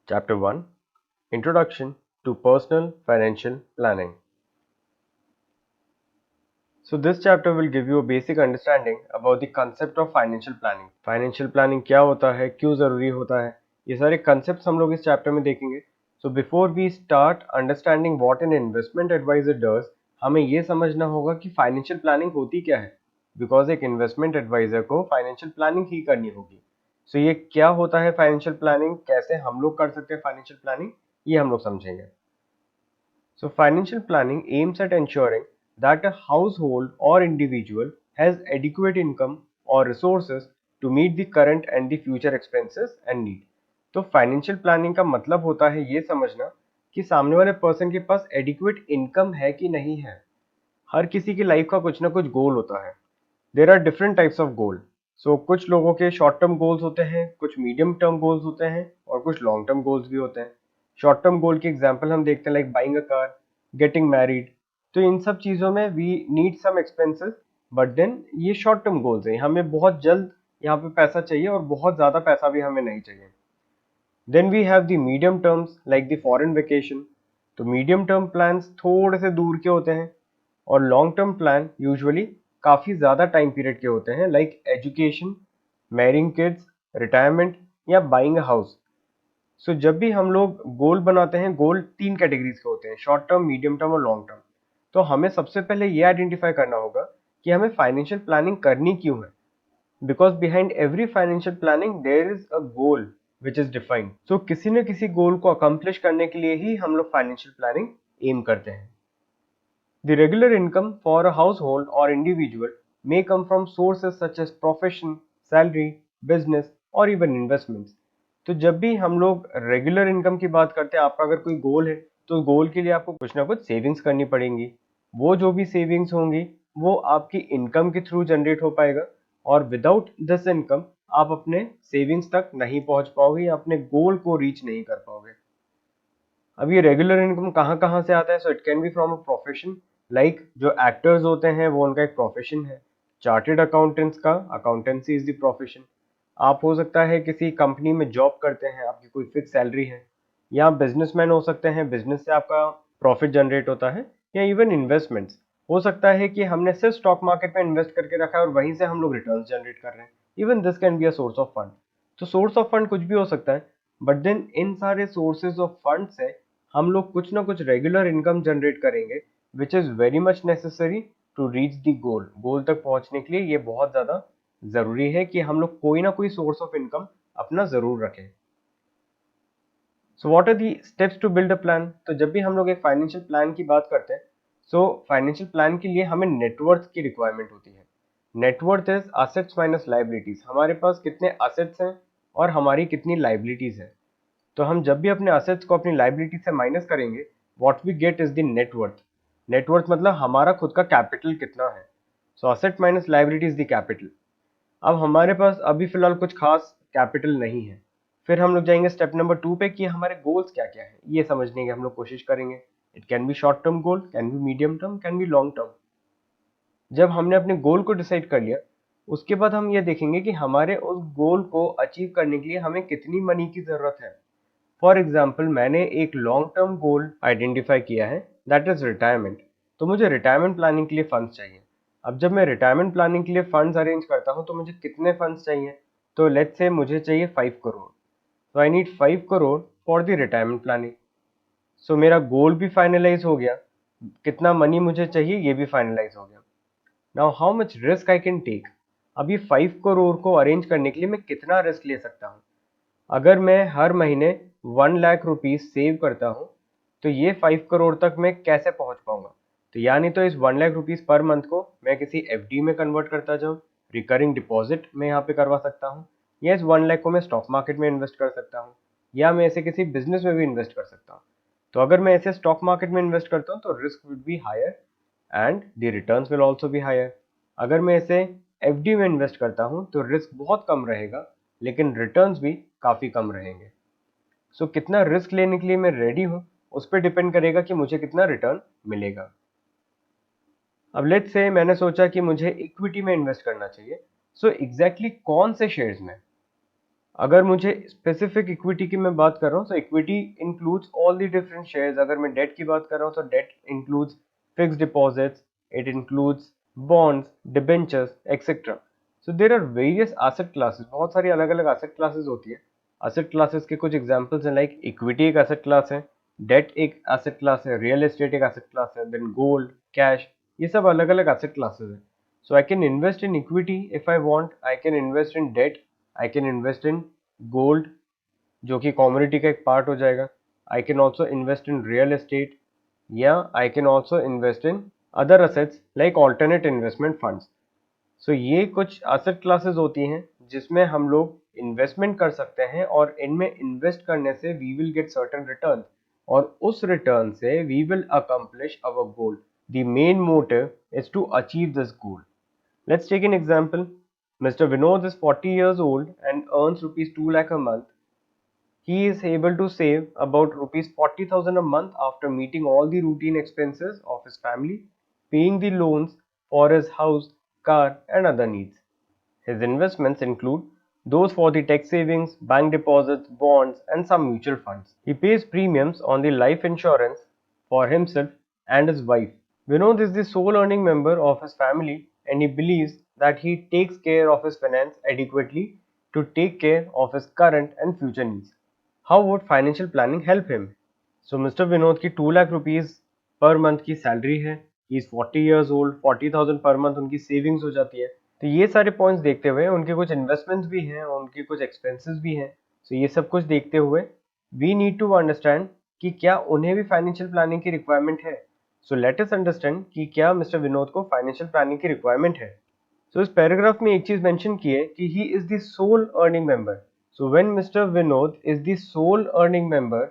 Chapter 1 Introduction to Personal Financial Planning. So, this chapter will give you a basic understanding about the concept of financial planning. Financial planning क्या होता है, क्यों ज़रूरी होता है, ये सारे concepts हम लोग इस chapter में देखेंगे. So, before we start understanding what an investment advisor does, हमें ये समझना होगा कि financial planning होती क्या है. Because एक investment advisor को financial planning ही करनी होगी. So, ये क्या होता है financial planning, कैसे हम लोग कर सकते हैं financial planning, ये हम लोग समझेंगे. So, financial planning aims at ensuring that a household or individual has adequate income or resources to meet the current and the future expenses and need. तो फाइनेंशियल प्लानिंग का मतलब होता है ये समझना कि सामने वाले पर्सन के पास एडिक्वेट इनकम है कि नहीं है. हर किसी की लाइफ का कुछ ना कुछ गोल होता है. There are different types of goal. So कुछ लोगों के शॉर्ट टर्म गोल्स होते हैं, कुछ मीडियम टर्म गोल्स होते हैं और कुछ लॉन्ग टर्म गोल्स भी होते हैं. शॉर्ट टर्म गोल की एग्जांपल हम देखते हैं like buying a car, getting married. तो इन सब चीज़ों में we need some expenses, but then ये शॉर्ट टर्म गोल्स हैं, हमें बहुत जल्द यहाँ पे पैसा चाहिए और बहुत ज़्यादा पैसा भी हमें नहीं चाहिए. Then we have the medium terms like the foreign vacation. तो मीडियम टर्म प्लान्स थोड़े से दूर के होते हैं और लॉन्ग टर्म प्लान यूजुअली काफ़ी ज़्यादा टाइम पीरियड के होते हैं like education, marrying kids, retirement या बाइंग अ हाउस. सो जब भी हम लोग गोल बनाते हैं, गोल 3 कैटेगरीज के होते हैं, शॉर्ट टर्म, मीडियम टर्म और लॉन्ग टर्म. तो हमें सबसे पहले ये आइडेंटिफाई करना होगा कि हमें फाइनेंशियल प्लानिंग करनी क्यों है. Because behind every financial planning there is a goal which is defined. So किसी न किसी गोल को अकम्प्लिश करने के लिए ही हम लोग फाइनेंशियल प्लानिंग एम करते हैं. The regular income for a household or individual may come from sources such as profession, salary, business और even investments. तो जब भी हम लोग रेगुलर इनकम की बात करते हैं, आपका अगर कोई गोल है तो गोल के लिए आपको कुछ ना कुछ सेविंग्स करनी पड़ेंगी. वो जो भी सेविंग्स होंगी वो आपकी इनकम के थ्रू जनरेट हो पाएगा और विदाउट दिस इनकम आप अपने सेविंग्स तक नहीं पहुंच पाओगे या अपने गोल को रीच नहीं कर पाओगे. अब ये रेगुलर इनकम कहाँ कहाँ से आता है? So it can be from a profession. Like जो एक्टर्स होते हैं वो उनका एक प्रोफेशन है. चार्टेड अकाउंटेंट्स का अकाउंटेंसी इज द प्रोफेशन. आप हो सकता है किसी कंपनी में जॉब करते हैं, आपकी कोई फिक्स सैलरी है. या बिजनेसमैन हो सकते हैं, बिजनेस से आपका प्रॉफिट जनरेट होता है. या इवन इन्वेस्टमेंट्स हो सकता है कि हमने सिर्फ स्टॉक मार्केट में इन्वेस्ट करके रखा है और वहीं से हम लोग रिटर्न जनरेट कर रहे हैं. Even this can be a source of fund. तो सोर्स ऑफ फंड कुछ भी हो सकता है, बट देन इन सारे सोर्सेज ऑफ फंड से हम लोग कुछ ना कुछ रेगुलर इनकम जनरेट करेंगे which is very much necessary to reach the goal. Goal तक पहुंचने के लिए ये बहुत ज़्यादा ज़रूरी है कि हम लोग कोई ना कोई सोर्स ऑफ इनकम अपना ज़रूर रखें. So what are the steps to build a plan? तो जब भी हम लोग एक फाइनेंशियल प्लान की बात करते हैं, सो फाइनेंशियल प्लान के लिए हमें नेटवर्थ की रिक्वायरमेंट होती है. Net worth is assets minus liabilities. हमारे पास कितने असेट्स हैं और हमारी कितनी लाइबिलिटीज है. तो हम जब भी अपने असेट्स को अपनी लाइबिलिटी से माइनस करेंगे, what we get is the net worth. Net worth मतलब हमारा खुद का कैपिटल कितना है. So asset minus liability is the capital. अब हमारे पास अभी फिलहाल कुछ खास कैपिटल नहीं है. फिर हम लोग जाएंगे स्टेप नंबर 2 पे कि हमारे गोल्स क्या क्या है, ये समझने की हम लोग कोशिश करेंगे. It can be short term goal, can be medium term, can be long term. जब हमने अपने गोल को डिसाइड कर लिया, उसके बाद हम ये देखेंगे कि हमारे उस गोल को अचीव करने के लिए हमें कितनी मनी की ज़रूरत है. फॉर एग्जाम्पल, मैंने एक लॉन्ग टर्म गोल आइडेंटिफाई किया है, दैट इज रिटायरमेंट. तो मुझे रिटायरमेंट प्लानिंग के लिए फंड्स चाहिए. अब जब मैं रिटायरमेंट प्लानिंग के लिए फंड्स अरेंज करता हूँ तो मुझे कितने फंड्स चाहिए? तो लेट्स से मुझे चाहिए 5 करोड़. तो I need 5 crore for the retirement planning. So मेरा गोल भी फाइनलाइज हो गया, कितना मनी मुझे चाहिए ये भी फाइनलाइज हो गया. Now how much risk I can take? अब ये 5 करोड़ को अरेंज करने के लिए मैं कितना रिस्क ले सकता हूँ? अगर मैं हर महीने 1 लाख रुपीज सेव करता हूँ तो ये 5 करोड़ तक मैं कैसे पहुँच पाऊंगा? तो यानी तो इस 1 लाख रुपीज पर मंथ को मैं किसी एफडी में कन्वर्ट करता जाऊँ, रिकरिंग डिपॉजिट में यहाँ पे करवा सकता हूँ, या इस 1 लाख को मैं स्टॉक मार्केट में इन्वेस्ट कर सकता हूँ, या मैं ऐसे किसी बिजनेस में भी इन्वेस्ट कर सकता हूँ. तो अगर मैं ऐसे स्टॉक मार्केट में इन्वेस्ट करता हूँ तो risk will be higher and the returns will also be higher. अगर मैं इसे एफडी में इन्वेस्ट करता हूँ तो रिस्क बहुत कम रहेगा लेकिन रिटर्न्स भी काफ़ी कम रहेंगे. सो कितना रिस्क लेने के लिए मैं रेडी हूँ उस पर डिपेंड करेगा कि मुझे कितना रिटर्न मिलेगा. अब लेट्स से मैंने सोचा कि मुझे इक्विटी में इन्वेस्ट करना चाहिए. सो एग्जैक्टली कौन से शेयर्स में? अगर मुझे स्पेसिफिक इक्विटी की मैं बात कर रहा हूँ, so equity includes all the different shares. अगर मैं डेट की बात कर रहा हूँ तो debt includes fixed deposits, it includes bonds, debentures etcetera. So there are various asset classes, बहुत सारी अलग अलग एसेट क्लासेस होती है। एसेट क्लासेस के कुछ एग्जांपल्स हैं, लाइक इक्विटी एक एसेट क्लास है, डेट एक एसेट क्लास है, रियल एस्टेट एक एसेट क्लास है, देन गोल्ड, कैश, ये सब अलग अलग एसेट क्लासेस हैं। So I can invest in equity if I want, I can invest in debt, I can invest in gold जो कि commodity का एक part हो जाएगा, I can also invest in real estate, या I can also invest in other assets like alternate investment funds. So ये कुछ asset classes होती हैं जिसमें हम लोग investment कर सकते हैं और इनमें invest करने से we will get certain returns और उस return से we will accomplish our goal. The main motive is to achieve this goal. Let's take an example. Mr. Vinod is 40 years old and earns rupees 2 lakh a month. He is able to save about rupees 40,000 a month after meeting all the routine expenses of his family, paying the loans for his house, car, and other needs. His investments include those for the tax savings, bank deposits, bonds, and some mutual funds. He pays premiums on the life insurance for himself and his wife. Vinod is the sole earning member of his family and he believes that he takes care of his finance adequately to take care of his current and future needs. How would financial planning help him? So Mr. Vinod की 2 lakh rupees per month की salary है, he is 40 years old, 40,000 per month उनकी savings हो जाती है। तो ये सारे पॉइंट्स देखते हुए उनके कुछ इन्वेस्टमेंट्स भी हैं और उनके कुछ एक्सपेंसेस भी हैं। सो ये सब कुछ देखते हुए वी नीड टू अंडरस्टैंड कि क्या उन्हें भी फाइनेंशियल प्लानिंग की रिक्वायरमेंट है। सो लेट अस अंडरस्टैंड कि क्या मिस्टर विनोद को फाइनेंशियल प्लानिंग की रिक्वायरमेंट है। सो इस पैराग्राफ में एक चीज मेंशन की है कि he is the sole earning member. So when mister Vinod is the sole earning member,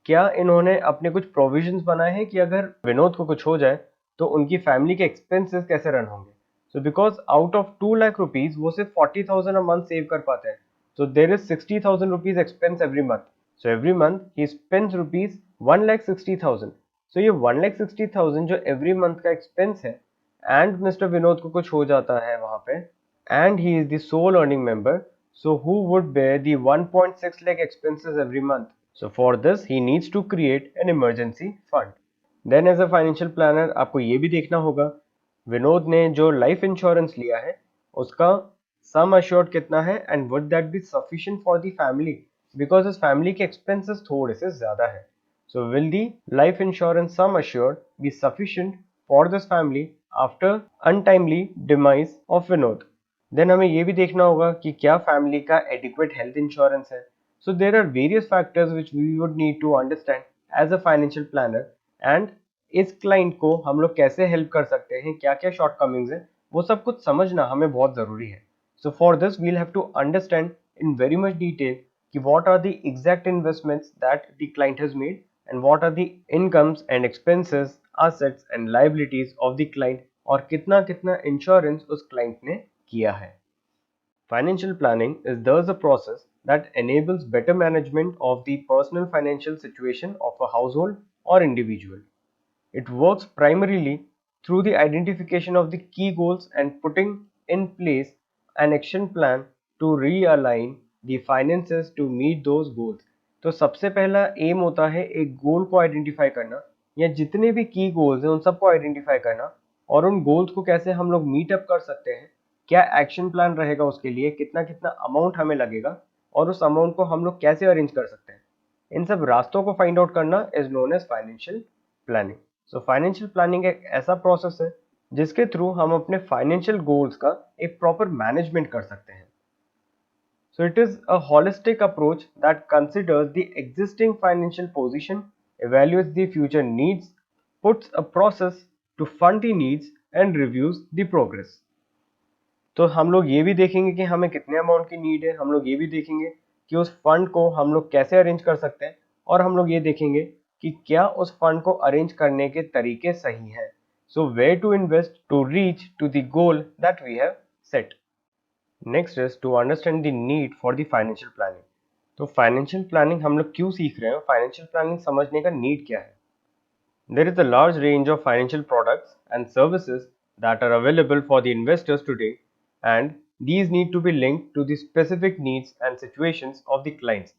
क्या इन्होंने अपने कुछ प्रोविजंस बनाए हैं कि अगर विनोद को कुछ हो जाए तो उनकी फैमिली के एक्सपेंसेस कैसे रन होंगे। So because out of 2 lakh rupees वो सिर्फ 40,000 अ मंथ सेव कर पाते हैं, so there is 60,000 rupees expense every month. So every month he spends rupees 1,60,000. So ये 1,60,000 जो every month का expense है and Mr. विनोद को कुछ हो जाता है वहाँ पे and he is the sole earning member, so who would bear the 1.6 lakh expenses every month? So for this he needs to create an emergency fund. Then as a financial planner आपको ये भी देखना होगा विनोद ने जो life insurance लिया है उसका सम अश्योर्ड कितना है and would that be sufficient for the family, because इस फैमिली के एक्सपेंसेस थोड़े से ज्यादा है। So will the life insurance sum assured be sufficient for this family after untimely demise of Vinod. Then हमें ये भी देखना होगा कि क्या फैमिली का एडिक्वेट हेल्थ इंश्योरेंस है। So there are various factors which we would need to understand as a financial planner and इस क्लाइंट को हम लोग कैसे हेल्प कर सकते हैं, क्या क्या शॉर्टकमिंग्स हैं, वो सब कुछ समझना हमें बहुत ज़रूरी है। So for this we'll have to understand in very much detail कि what are the exact investments that the client has made and what are the incomes and expenses, assets and liabilities of the client और कितना कितना insurance उस client ने किया है। Financial planning is thus a process that enables better management of the personal financial situation of a household or individual. It works primarily through the identification of the key goals and putting in place an action plan to realign the finances to meet those goals. तो सबसे पहला M होता है एक गोल को identify करना या जितने भी की गोल्स हैं उन सबको आइडेंटिफाई करना और उन गोल्स को कैसे हम लोग मीट अप कर सकते हैं, क्या एक्शन प्लान रहेगा उसके लिए, कितना कितना अमाउंट हमें लगेगा और उस अमाउंट को हम लोग कैसे अरेंज कर सकते हैं, इन सब रास्तों को फाइंड आउट करना is known as financial planning. So financial planning एक ऐसा प्रोसेस है जिसके थ्रू हम अपने फाइनेंशियल गोल्स का एक प्रॉपर मैनेजमेंट कर सकते हैं। So it is a holistic approach that considers the existing financial position, evaluates the future needs, puts a process to fund the needs and reviews the progress. तो हम लोग ये भी देखेंगे कि हमें कितने अमाउंट की नीड है, हम लोग ये भी देखेंगे कि उस फंड को हम लोग कैसे अरेंज कर सकते हैं और हम लोग ये देखेंगे कि क्या उस फंड को अरेंज करने के तरीके सही हैं। So where to invest to reach to the goal that we have set. Next is to understand the need for the financial planning. तो फाइनेंशियल प्लानिंग हम लोग क्यों सीख रहे हैं, फाइनेंशियल प्लानिंग समझने का नीड क्या है। There is a large range of financial products and services that are available for the investors today, and These need to be linked to the specific needs and situations of the clients.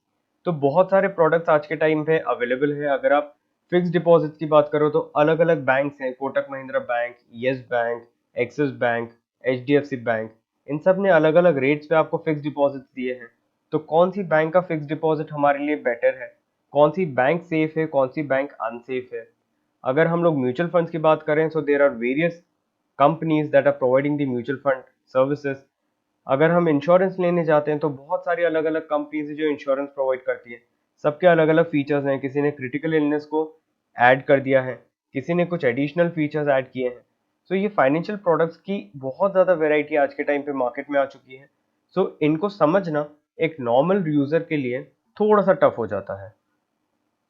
तो बहुत सारे products आज के time पे available है। अगर आप fix deposit की बात करो तो अलग अलग बैंक्स हैं, Kotak Mahindra bank, Yes bank, Axis bank, HDFC bank, इन सब ने अलग अलग रेट्स पे आपको फिक्स डिपॉजिट दिए हैं। तो कौन सी बैंक का फिक्स डिपॉजिट हमारे लिए बेटर है, कौन सी बैंक सेफ है, कौन सी बैंक अनसेफ है। अगर हम लोग म्यूचुअल फंड्स की बात करें, so there are various companies that are providing the mutual fund services. अगर हम इंश्योरेंस लेने जाते हैं तो बहुत सारी अलग अलग कंपनीज है जो इंश्योरेंस प्रोवाइड करती है। सबके अलग अलग फीचर्स हैं, किसी ने क्रिटिकल इलनेस को ऐड कर दिया है, किसी ने कुछ एडिशनल फीचर्स ऐड किए हैं। सो ये फाइनेंशियल प्रोडक्ट्स की बहुत ज़्यादा वेराइटी आज के टाइम पे मार्केट में आ चुकी है। सो इनको समझना एक नॉर्मल यूज़र के लिए थोड़ा सा टफ हो जाता है।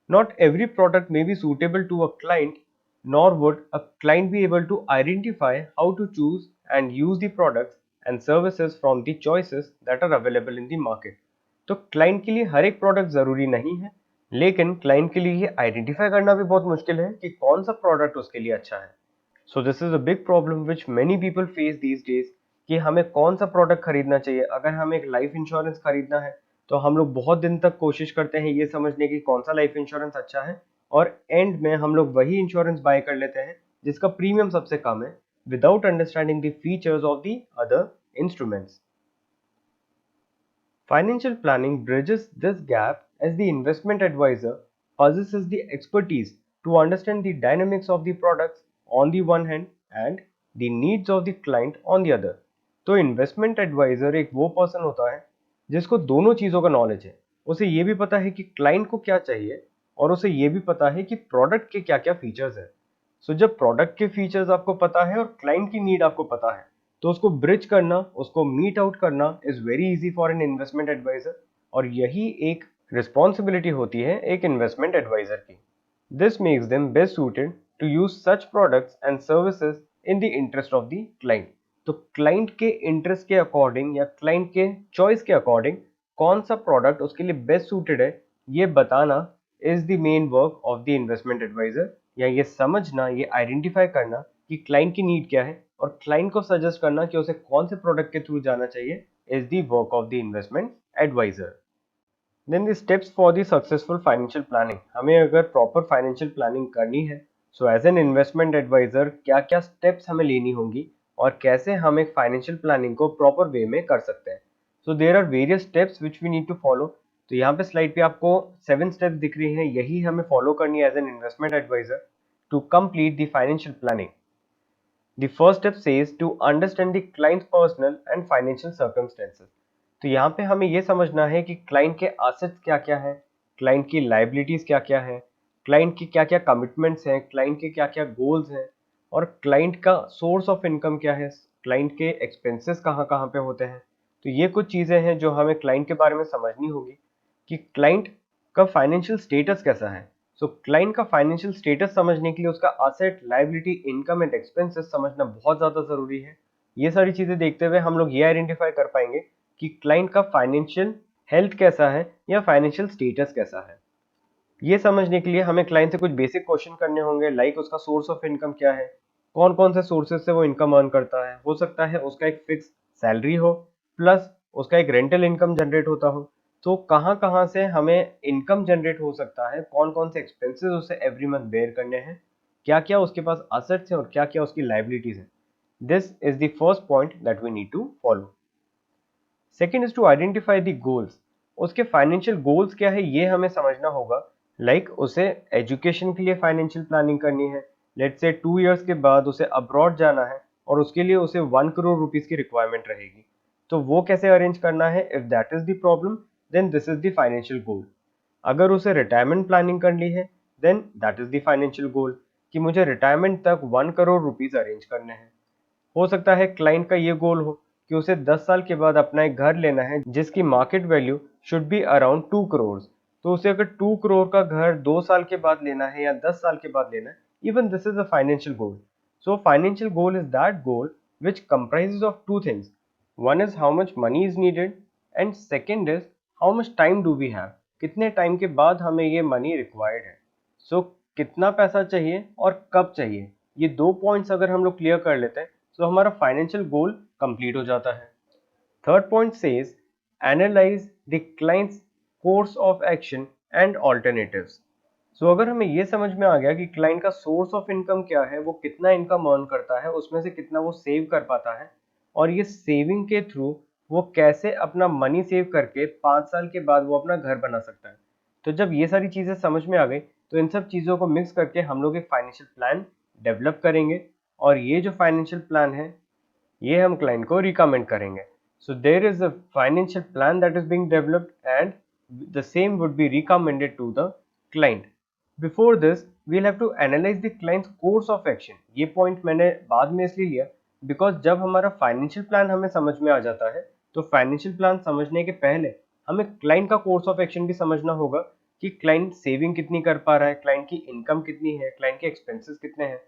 Not every product may be suitable to a client, nor would a client be able to identify how to choose and use the products and services from the choices that are available in the market. तो client के लिए हर एक product जरूरी नहीं है, लेकिन client के लिए ये आइडेंटिफाई करना भी बहुत मुश्किल है कि कौन सा प्रोडक्ट उसके लिए अच्छा है। सो this is a big problem which many people face these days कि हमें कौन सा प्रोडक्ट खरीदना चाहिए। अगर हमें एक लाइफ इंश्योरेंस खरीदना है तो हम लोग बहुत दिन तक कोशिश करते हैं ये समझने की कौन सा लाइफ इंश्योरेंस अच्छा है, और एंड में हम लोग वही इंश्योरेंस बाय कर लेते हैं जिसका प्रीमियम सबसे कम है, without understanding the features of the other instruments. Financial planning bridges this gap as the investment advisor possesses the expertise to understand the dynamics of the products on the one hand and the needs of the client on the other. तो investment adviser एक वो person होता है जिसको दोनों चीज़ों का knowledge है। उसे ये भी पता है कि क्लाइंट को क्या चाहिए, और उसे ये भी पता है कि प्रोडक्ट के क्या क्या फीचर्स है। सो जब प्रोडक्ट के फीचर्स आपको पता है और क्लाइंट की नीड आपको पता है, तो उसको ब्रिज करना, उसको मीट आउट करना is very easy for an investment advisor. और यही एक रिस्पॉन्सिबिलिटी होती है एक इन्वेस्टमेंट एडवाइजर की। This makes them best suited to use such products and services in the interest of the client. तो क्लाइंट के इंटरेस्ट के अकॉर्डिंग या क्लाइंट के चॉइस के अकॉर्डिंग कौन सा प्रोडक्ट उसके लिए बेस्ट सूटेड है, ये बताना is the main work of the investment advisor. या ये समझना, ये आइडेंटिफाई करना कि क्लाइंट की नीड क्या है और क्लाइंट को सजेस्ट करना कि उसे कौन से प्रोडक्ट के थ्रू जाना चाहिए, is the work of the investment advisor. Then the steps for the successful financial planning. हमें अगर प्रॉपर फाइनेंशियल प्लानिंग करनी है, so as an investment advisor क्या क्या स्टेप्स हमें लेनी होंगी और कैसे हम एक फाइनेंशियल प्लानिंग को प्रॉपर वे में कर सकते हैं। So there are various steps which we need to follow. तो यहाँ पे स्लाइड पे आपको 7 स्टेप्स दिख रही हैं, यही हमें फॉलो करनी है as an investment advisor to complete the financial planning. The first step says to understand the client's personal and financial circumstances. तो यहाँ पे हमें ये समझना है कि क्लाइंट के assets क्या क्या हैं, क्लाइंट की liabilities क्या क्या हैं, क्लाइंट की क्या क्या कमिटमेंट्स हैं, क्लाइंट के क्या क्या गोल्स हैं, और क्लाइंट का सोर्स ऑफ इनकम क्या है, क्लाइंट के एक्सपेंसेस कहाँ कहाँ पे होते हैं। तो ये कुछ चीज़ें हैं जो हमें क्लाइंट के बारे में समझनी होगी कि क्लाइंट का फाइनेंशियल स्टेटस कैसा है। सो क्लाइंट का फाइनेंशियल स्टेटस समझने के लिए उसका asset, liability, income and expenses समझना बहुत ज़्यादा ज़रूरी है। ये सारी चीज़ें देखते हुए हम लोग ये आइडेंटिफाई कर पाएंगे कि क्लाइंट का फाइनेंशियल हेल्थ कैसा है या फाइनेंशियल स्टेटस कैसा है। ये समझने के लिए हमें क्लाइंट से कुछ बेसिक क्वेश्चन करने होंगे, लाइक उसका सोर्स ऑफ इनकम क्या है, कौन कौन से सोर्सेज से वो इनकम अर्न करता है। हो सकता है उसका एक फिक्स सैलरी हो प्लस उसका एक रेंटल इनकम जनरेट होता हो। तो कहाँ कहाँ से हमें इनकम जनरेट हो सकता है, कौन कौन से एक्सपेंसेस उसे एवरी मंथ बेयर करने हैं, क्या क्या उसके पास असेट्स हैं और क्या क्या उसकी लाइबिलिटीज हैं। This is the first point that we need to follow. Second is to identify the goals. उसके फाइनेंशियल गोल्स क्या है ये हमें समझना होगा। लाइक उसे एजुकेशन के लिए फाइनेंशियल प्लानिंग करनी है, लेट्स से 2 इयर्स के बाद उसे अब्रॉड जाना है और उसके लिए उसे 1 करोड़ रुपीज की रिक्वायरमेंट रहेगी। तो वो कैसे अरेंज करना है, if that is the problem then this is the financial goal. अगर उसे रिटायरमेंट प्लानिंग करनी है then that is the financial goal कि मुझे रिटायरमेंट तक 1 करोड़ रुपीज अरेंज करने हैं। हो सकता है क्लाइंट का ये गोल हो कि उसे 10 साल के बाद अपना एक घर लेना है जिसकी market value should be around 2 crore. तो उसे अगर 2 करोड़ का घर 2 साल के बाद लेना है या 10 साल के बाद लेना है, even this is a financial goal. So financial goal is that goal which comprises of two things. One is how much money is needed and second is how much time do we have, कितने time के बाद हमें ये money required है। सो कितना पैसा चाहिए और कब चाहिए, ये दो पॉइंट्स अगर हम लोग क्लियर कर लेते हैं तो हमारा फाइनेंशियल गोल कंप्लीट हो जाता है। Third point says analyse the client's course of action and alternatives. So अगर हमें ये समझ में आ गया कि क्लाइंट का सोर्स ऑफ इनकम क्या है, वो कितना इनकम अर्न करता है, उसमें से कितना वो सेव कर पाता है, और ये सेविंग के थ्रू वो कैसे अपना मनी सेव करके 5 साल के बाद वो अपना घर बना सकता है। तो जब ये सारी चीजें समझ में आ गई, तो इन सब चीजों को मिक्स करके हम लोग एक फाइनेंशियल प्लान डेवलप करेंगे, और ये जो फाइनेंशियल प्लान है ये हम क्लाइंट को रिकमेंड करेंगे। So there is a financial plan that is being developed and the same would be recommended to the client. Before this we'll have to analyse the client's course of action. ये point मैंने बाद में इसलिए लिया because जब हमारा financial plan हमें समझ में आ जाता है, तो फाइनेंशियल प्लान समझने के पहले हमें क्लाइंट का कोर्स ऑफ एक्शन भी समझना होगा कि क्लाइंट सेविंग कितनी कर पा रहा है, क्लाइंट की इनकम कितनी है, क्लाइंट के एक्सपेंसेस कितने हैं।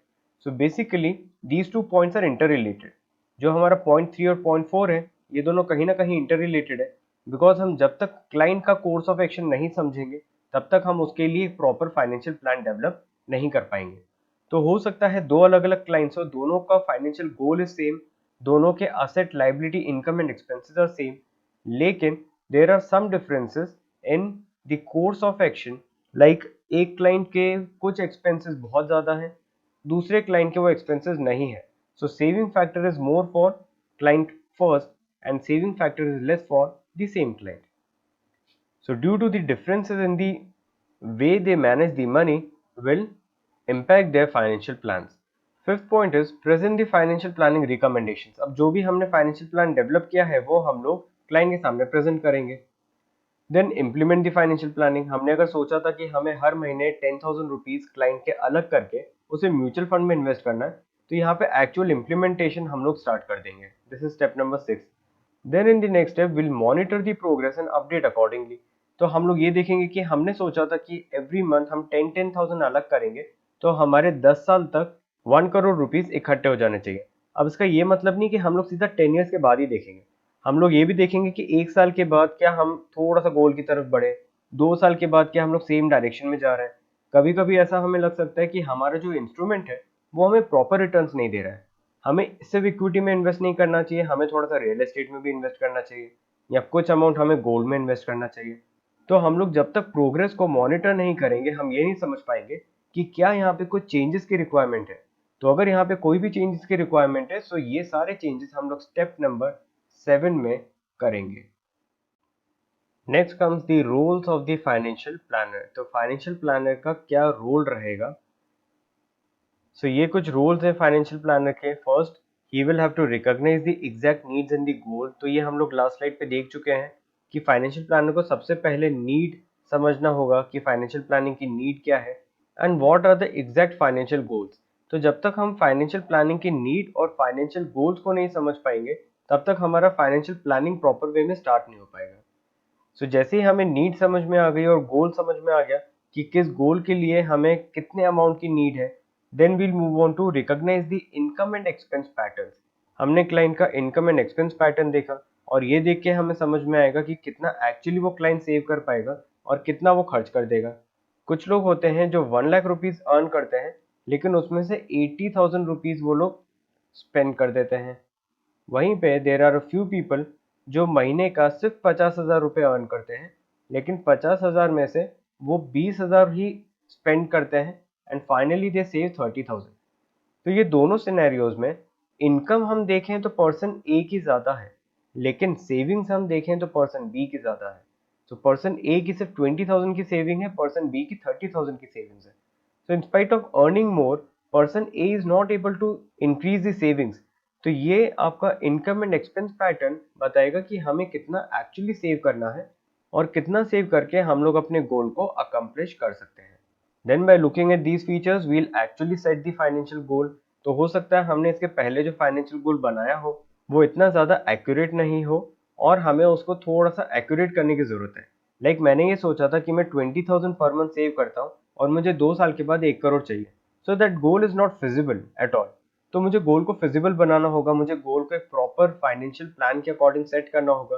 So basically these two points are interrelated. जो हमारा पॉइंट 3 और पॉइंट 4 है, ये दोनों कहीं ना कहीं इंटर रिलेटेड है, बिकॉज हम जब तक क्लाइंट का कोर्स ऑफ एक्शन नहीं समझेंगे तब तक हम उसके लिए प्रॉपर फाइनेंशियल प्लान डेवलप नहीं कर पाएंगे। तो हो सकता है दो अलग अलग क्लाइंट्स हो, दोनों का फाइनेंशियल गोल इज सेम, दोनों के asset liability income and expenses are same, लेकिन there are some differences in the course of action. Like एक क्लाइंट के कुछ एक्सपेंसेस बहुत ज्यादा हैं, दूसरे क्लाइंट के वो एक्सपेंसेस नहीं है। So saving factor is more for client first and saving factor is less for the same client. So due to the differences in the way they manage the money will impact their financial plans. Fifth point is present the financial planning recommendations. अब जो भी हमने financial plan develop किया है वो हम लोग client के सामने present करेंगे। Then implement the financial planning. हमने अगर सोचा था कि हमें हर महीने 10,000 रुपीज क्लाइंट के अलग करके उसे म्यूचुअल फंड में इन्वेस्ट करना है, तो यहाँ पे एक्चुअल इम्प्लीमेंटेशन हम लोग स्टार्ट कर देंगे। This is step number 6। Then in the next step will monitor the progress and update accordingly. तो हम लोग ये देखेंगे कि हमने सोचा था कि एवरी मंथ हम 10,000 अलग करेंगे, तो हमारे 10 साल तक 1 करोड़ रुपीज इकट्ठे हो जाने चाहिए। अब इसका ये मतलब नहीं कि हम लोग सीधा 10 ईयर्स के बाद ही देखेंगे, हम लोग ये भी देखेंगे कि 1 साल के बाद क्या हम थोड़ा सा गोल की तरफ बढ़े, 2 साल के बाद क्या हम लोग सेम डायरेक्शन में जा रहे हैं। कभी कभी ऐसा हमें लग सकता है कि हमारा जो इंस्ट्रूमेंट है वो हमें प्रॉपर रिटर्न्स नहीं दे रहा है, हमें सिर्फ इक्विटी में इन्वेस्ट नहीं करना चाहिए, हमें थोड़ा सा रियल एस्टेट में भी इन्वेस्ट करना चाहिए, या कुछ अमाउंट हमें गोल्ड में इन्वेस्ट करना चाहिए। तो हम लोग जब तक प्रोग्रेस को मॉनिटर नहीं करेंगे हम ये नहीं समझ पाएंगे कि क्या यहाँ पे कुछ चेंजेस की रिक्वायरमेंट है। तो अगर यहाँ पे कोई भी चेंजेस की रिक्वायरमेंट है, सो ये सारे चेंजेस हम लोग स्टेप नंबर 7 में करेंगे। Next comes the roles of the financial planner. तो फाइनेंशियल प्लानर का क्या रोल रहेगा। सो ये कुछ रोल्स हैं फाइनेंशियल प्लानर के। First, he will have to recognise the exact needs and the goal. तो ये हम लोग लास्ट स्लाइड पे देख चुके हैं कि फाइनेंशियल प्लानर को सबसे पहले नीड समझना होगा कि फाइनेंशियल प्लानिंग की नीड क्या है and what are the exact financial goals. तो जब तक हम फाइनेंशियल प्लानिंग की नीड और फाइनेंशियल गोल्स को नहीं समझ पाएंगे तब तक हमारा फाइनेंशियल प्लानिंग प्रॉपर वे में स्टार्ट नहीं हो पाएगा। सो जैसे ही हमें नीड समझ में आ गई और गोल समझ में आ गया कि किस गोल के लिए हमें कितने अमाउंट की नीड है, then we'll move on to recognise the income and expense patterns. हमने क्लाइंट का इनकम एंड एक्सपेंस पैटर्न देखा, और ये देख के हमें समझ में आएगा कि कितना एक्चुअली वो क्लाइंट सेव कर पाएगा और कितना वो खर्च कर देगा। कुछ लोग होते हैं जो 1 लाख रुपीज अर्न करते हैं, लेकिन उसमें से 80,000 रुपीज वो लोग स्पेंड कर देते हैं। वहीं पे there are a few people जो महीने का सिर्फ 50,000 रुपये अर्न करते हैं, लेकिन 50,000 में से वो 20,000 ही स्पेंड करते हैं एंड फाइनली दे सेव 30,000। तो ये दोनों सिनेरियोज में इनकम हम देखें तो पर्सन ए की ज़्यादा है, लेकिन सेविंग्स हम देखें तो पर्सन बी की ज़्यादा है। तो पर्सन ए की सिर्फ 20,000 की सेविंग है, पर्सन बी की 30,000 की सेविंग्स है। So in spite of earning more, person A is not able to increase the savings। तो ये आपका इनकम एंड एक्सपेंस पैटर्न बताएगा कि हमें कितना एक्चुअली सेव करना है और कितना सेव करके हम लोग अपने गोल को अकम्प्लिश कर सकते हैं। Then by looking at these features we'll actually set the financial goal. तो हो सकता है हमने इसके पहले जो फाइनेंशियल गोल बनाया हो वो इतना ज़्यादा एक्यूरेट नहीं हो और हमें उसको थोड़ा सा एक्यूरेट करने की ज़रूरत है। लाइक मैंने ये सोचा था कि मैं 20,000 पर मंथ सेव करता हूँ और मुझे 2 साल के बाद 1 करोड़ चाहिए। So that goal is not feasible at all. तो मुझे गोल को फिजिबल बनाना होगा, मुझे गोल को एक प्रॉपर फाइनेंशियल प्लान के अकॉर्डिंग सेट करना होगा।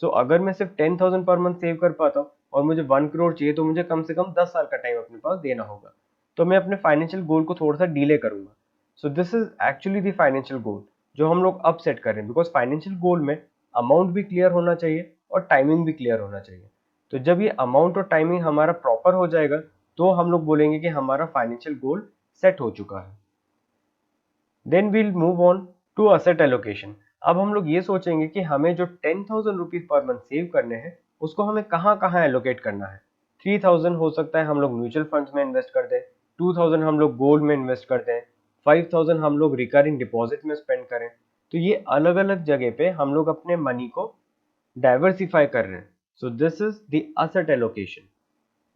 सो अगर मैं सिर्फ 10,000 पर मंथ सेव कर पाता हूँ और मुझे 1 करोड़ चाहिए, तो मुझे कम से कम 10 साल का टाइम अपने पास देना होगा। तो मैं अपने फाइनेंशियल गोल को थोड़ा सा डिले करूंगा। सो this is actually the financial गोल जो हम लोग अब सेट कर रहे हैं, बिकॉज फाइनेंशियल गोल में अमाउंट भी क्लियर होना चाहिए और टाइमिंग भी क्लियर होना चाहिए। तो जब ये अमाउंट और टाइमिंग हमारा प्रॉपर हो जाएगा तो हम लोग बोलेंगे कि हमारा फाइनेंशियल गोल सेट हो चुका है। Then we'll move on to asset allocation. अब हम लोग ये सोचेंगे कि हमें जो 10,000 रुपीज पर मंथ सेव करने हैं उसको हमें कहाँ कहाँ एलोकेट करना है। 3,000 हो सकता है हम लोग म्यूचुअल फंड्स में इन्वेस्ट कर दें, 2,000 हम लोग गोल्ड में इन्वेस्ट कर दें, 5,000 हम लोग रिकरिंग डिपॉजिट में स्पेंड करें। तो ये अलग अलग जगह पे हम लोग अपने मनी को डाइवर्सिफाई कर रहे हैं। So this is the asset allocation.